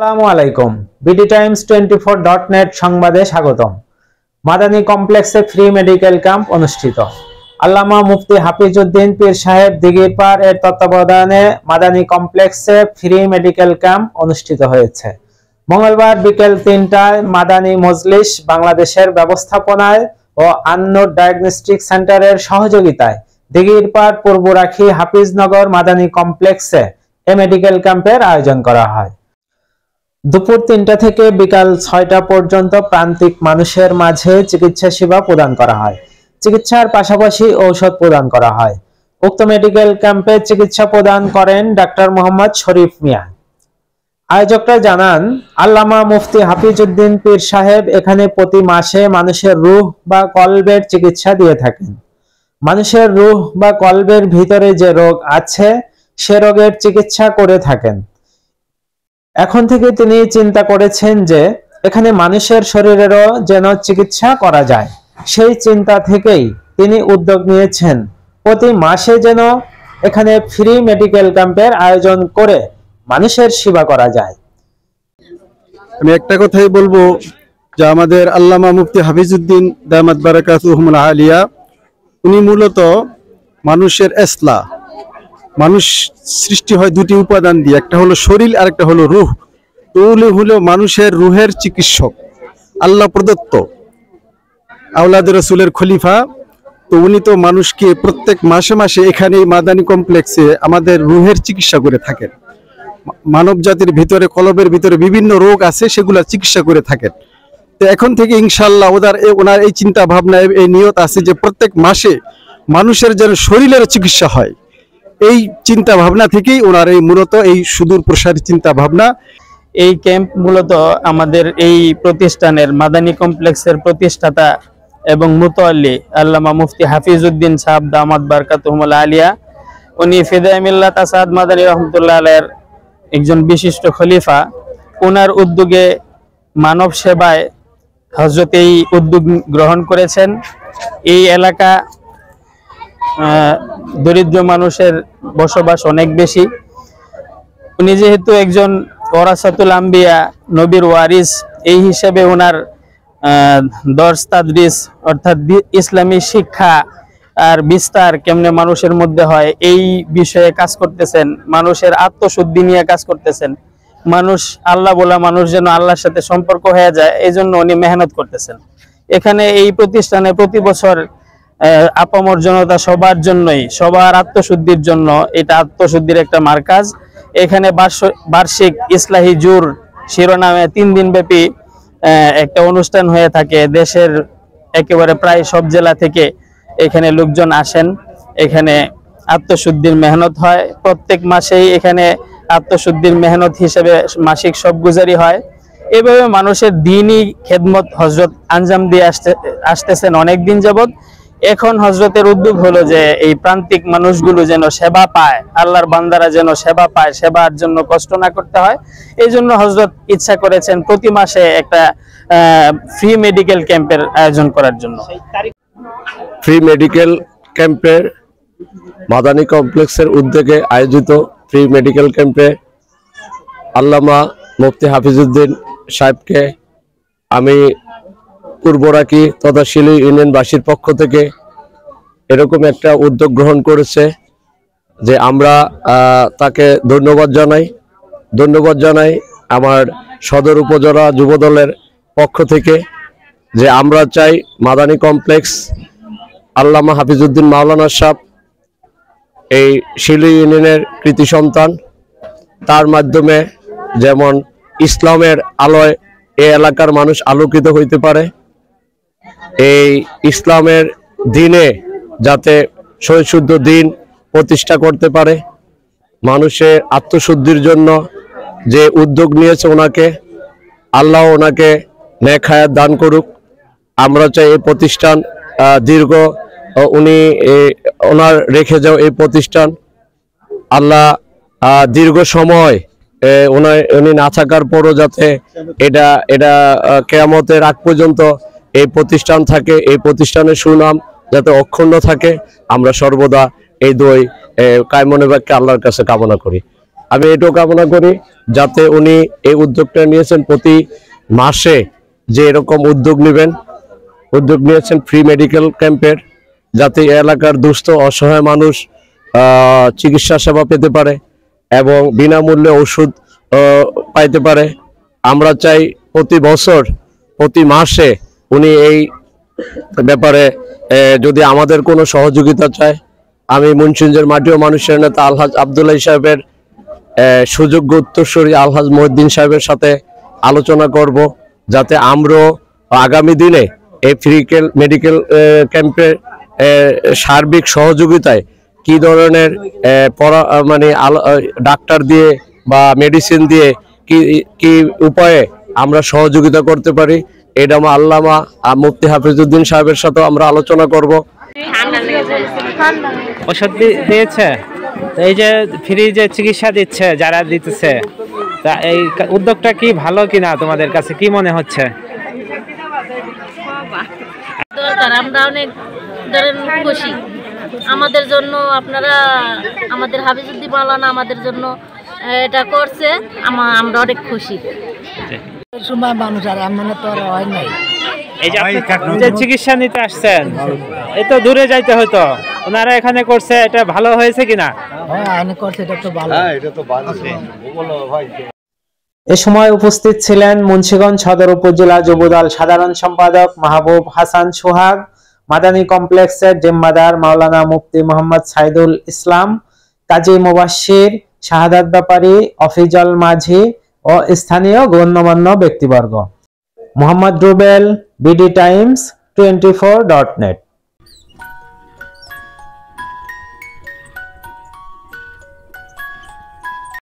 আসসালামু আলাইকুম। bdtimes24.net সংবাদে স্বাগতম। মাদানী কমপ্লেক্সে ফ্রি মেডিকেল ক্যাম্প অনুষ্ঠিত। আল্লামা মুফতি হাফিজউদ্দিন পীর সাহেব দিঘিরপাড় এর তত্ত্বাবধানে মাদানী কমপ্লেক্সে ফ্রি মেডিকেল ক্যাম্প অনুষ্ঠিত হয়েছে। মঙ্গলবার বিকেল ৩টায় মাদানী মজলিস বাংলাদেশের ব্যবস্থাপনায় ও আন্নুর ডায়াগনস্টিক সেন্টারের সহযোগিতায় দিঘিরপাড় পূর্বরাখী হাফিজনগর মাদানী কমপ্লেক্সে এ মেডিকেল ক্যাম্পের আয়োজন করা হয়। দুপুর ৩টা থেকে বিকাল ৬টা পর্যন্ত প্রান্তিক মানুষের মাঝে চিকিৎসা সেবা প্রদান করা হয়। চিকিৎসার পাশাপাশি ঔষধ প্রদান করা হয়। উক্ত মেডিকেল ক্যাম্পে চিকিৎসা প্রদান করেন ডাক্তার মোহাম্মদ শরীফ মিয়া। আয়োজকরা জানান, আল্লামা মুফতি হাফিজউদ্দিন পীর সাহেব এখানে প্রতি মাসে মানুষের রূহ বা কলবের চিকিৎসা দিয়ে থাকেন। মানুষের রূহ বা কলবের ভিতরে যে রোগ আছে সে রোগের চিকিৎসা করে থাকেন। এখন থেকে তিনি চিন্তা করেছেন যে এখানে মানুষের শরীরেরও যেন চিকিৎসা করা যায়। সেই চিন্তা থেকেই তিনি উদ্যোগ নিয়েছেন প্রতি মাসে যেন এখানে ফ্রি মেডিকেল ক্যাম্পের আয়োজন করে মানুষের সেবা করা যায়। আমি একটা কথাই বলবো যে আমাদের আল্লামা মুফতি হাফিজউদ্দিন দামাত বারাকাতুহুল আলিয়া উনি মূলত মানুষের ইসলাহ, মানুষ সৃষ্টি হয় দুটি উপাদান দিয়ে, একটা হলো শরীর আর একটা হলো রূহ। তো উনি হলো মানুষের রূহের চিকিৎসক, আল্লাহ প্রদত্ত আওলাদ রাসূলের খলিফা। তো উনি তো মানুষকে প্রত্যেক মাসে মাসে এখানে মাদানী কমপ্লেক্সে আমাদের রূহের চিকিৎসা করে থাকেন। মানব জাতির ভিতরে কলবের ভিতরে বিভিন্ন রোগ আছে, সেগুলা চিকিৎসা করে থাকেন। তো এখন থেকে ইনশাআল্লাহ ওনার এই চিন্তা ভাবনা, এই নিয়ত আছে যে প্রত্যেক মাসে মানুষের যেন শরীরের চিকিৎসা হয়। এই চিন্তা ভাবনা থেকেই ওনার এই মূলত এই সুদূর প্রসারী চিন্তা ভাবনা। এই ক্যাম্প মূলত আমাদের এই প্রতিষ্ঠানের মাদানী কমপ্লেক্সের প্রতিষ্ঠাতা এবং মুতাওয়াল্লি আল্লামা মুফতি হাফিজউদ্দিন সাহেব দামাত বারাকাতুহুল আলিয়া, উনি ফিদায়ে মিল্লাত আসাদ মাদানী রহমাতুল্লাহ আলাইহির একজন বিশিষ্ট খলিফা। ওনার উদ্যোগে মানব সেবায় হযরত এই উদ্যোগ গ্রহণ করেছেন। এই এলাকা দরিদ্র মানুষের বসবাস অনেক বেশি। উনি যেহেতু একজন ওয়ারাসাতুল আম্বিয়া, নবীর ওয়ারিস, এই হিসেবে ওনার দর্স তাদরিস অর্থাৎ ইসলামী শিক্ষা আর বিস্তার কেমনে মানুষের মধ্যে হয় এই বিষয়ে কাজ করতেছেন। মানুষের আত্মশুদ্ধি নিয়ে কাজ করতেছেন। মানুষ আল্লাহ বলা মানুষ যেন আল্লাহর সাথে সম্পর্ক হয়ে যায়, এই জন্য উনি মেহনত করতেছেন। এখানে এই প্রতিষ্ঠানে প্রতি বছর আপামর জনতা সবার জন্যই, সবার আত্মশুদ্ধির জন্য, এটা আত্মশুদ্ধির একটা মার্কাজ। এখানে বার্ষিক ইসলাহি জুর শিরোনামে 3 দিন ব্যাপী একটা অনুষ্ঠান হয়ে থাকে। দেশের একেবারে প্রায় সব জেলা থেকে এখানে লোকজন আসেন। এখানে আত্মশুদ্ধির মেহনত হয়। প্রত্যেক মাসেই এখানে আত্মশুদ্ধির মেহনত হিসেবে মাসিক সবগুজারি হয়। এভাবে মানুষের দ্বীনি খেদমত হযরত আঞ্জাম দিয়ে আসতেছেন অনেক দিন যাবত। এখন হযরতের উদ্যোগ হলো যে এই প্রান্তিক মানুষগুলো যেন সেবা পায়, আল্লাহর বান্দারা যেন সেবা পায়, সেবার জন্য কষ্ট না করতে হয়। এই জন্য হযরত ইচ্ছা করেছেন প্রতি মাসে একটা ফ্রি মেডিকেল ক্যাম্পের আয়োজন করার জন্য। ফ্রি মেডিকেল ক্যাম্পের মাদানী কমপ্লেক্সের উদ্যোগে আয়োজিত ফ্রি মেডিকেল ক্যাম্পে আল্লামা মুফতি হাফিজউদ্দিন সাহেবকে আমি পূর্বরাখী তথা শিলি ইউনিয়নবাসীর পক্ষ থেকে এরকম একটা উদ্যোগ গ্রহণ করেছে যে আমরা তাকে ধন্যবাদ জানাই আমার সদর উপজেলা যুবদলের পক্ষ থেকে, যে আমরা চাই মাদানী কমপ্লেক্স আল্লামা হাফিজউদ্দিন মাওলানা সাহেব এই শিলি ইউনিয়নের কৃতি সন্তান, তার মাধ্যমে যেমন ইসলামের আলোয় এই এলাকার মানুষ আলোকিত হইতে পারে, এই ইসলামের দিনে যাতে সহিশুদ্ধ দিন প্রতিষ্ঠা করতে পারে। মানুষের আত্মশুদ্ধির জন্য যে উদ্যোগ নিয়েছে ওনাকে, আল্লাহ ওনাকে নেক হায়াত দান করুক। আমরা চাই এই প্রতিষ্ঠান দীর্ঘ, উনি ওনার রেখে যাও এই প্রতিষ্ঠান আল্লাহ দীর্ঘ সময় উনি না থাকার পরও যাতে এটা কিয়ামতের আগ পর্যন্ত এই প্রতিষ্ঠান থাকে, এই প্রতিষ্ঠানের সুনাম যাতে অক্ষুণ্ণ থাকে, আমরা সর্বদা এই দুই কায়মনে বাক্যে আল্লাহর কাছে কামনা করি। আমি এটাও কামনা করি যাতে উনি এই উদ্যোগটা নিয়েছেন, প্রতি মাসে যে এরকম উদ্যোগ নিয়েছেন ফ্রি মেডিকেল ক্যাম্পের, যাতে এলাকার দুস্থ অসহায় মানুষ চিকিৎসা সেবা পেতে পারে এবং বিনামূল্যে ওষুধ পাইতে পারে। আমরা চাই প্রতি বছর প্রতি মাসে উনি এই ব্যাপারে যদি আমাদের কোনো সহযোগিতা চায়, আমি মুন্সিগঞ্জের মাটি ও মানুষের নেতা আলহাজ আব্দুল্লাহ সাহেবের সুযোগ্য উত্তরসূরি আলহাজ মহিউদ্দিন সাহেবের সাথে আলোচনা করব, যাতে আমরাও আগামী দিনে এই ফ্রি মেডিকেল ক্যাম্পের সার্বিক সহযোগিতায় কি ধরনের ডাক্তার দিয়ে বা মেডিসিন দিয়ে কি উপায়ে আমরা সহযোগিতা করতে পারি, এটা আমার আল্লামা মুফতি হাফিজউদ্দিন সাহেবের সাথে আমরা আলোচনা করব। ওষুধ দিয়েছে, এই যে ফ্রি যে চিকিৎসা দিচ্ছে যারা দিতেছে, তা এই উদ্যোগটা কি ভালো কিনা তোমাদের কাছে কি মনে হচ্ছে? আমরা অনেক খুশি, আমাদের জন্য আপনারা আমাদের হাফিজউদ্দিন মাওলানা আমাদের জন্য এটা করছে, আমরা অনেক খুশি। সময় মানুষ আর এমন তো আর হয় নাই। এই যে চিকিৎসা নিতে আসছেন, এই তো দূরে যাইতে হতো, ওনারা এখানে করছে, এটা ভালো হয়েছে কিনা? এ সময় উপস্থিত ছিলেন মুন্সিগঞ্জ সদর উপজেলা যুবদল সাধারণ সম্পাদক মাহবুব হাসান সোহাগ, মাদানী কমপ্লেক্সের জিম্মাদার মাওলানা মুফতি মোহাম্মদ সাইদুল ইসলাম, কাজী মুবাশশির, শাহাদাত ব্যাপারী, অফিজল মাঝি ও স্থানীয় গণ্যমান্য ব্যক্তিবর্গ। Mohammad Rubel, BD Times 24.net।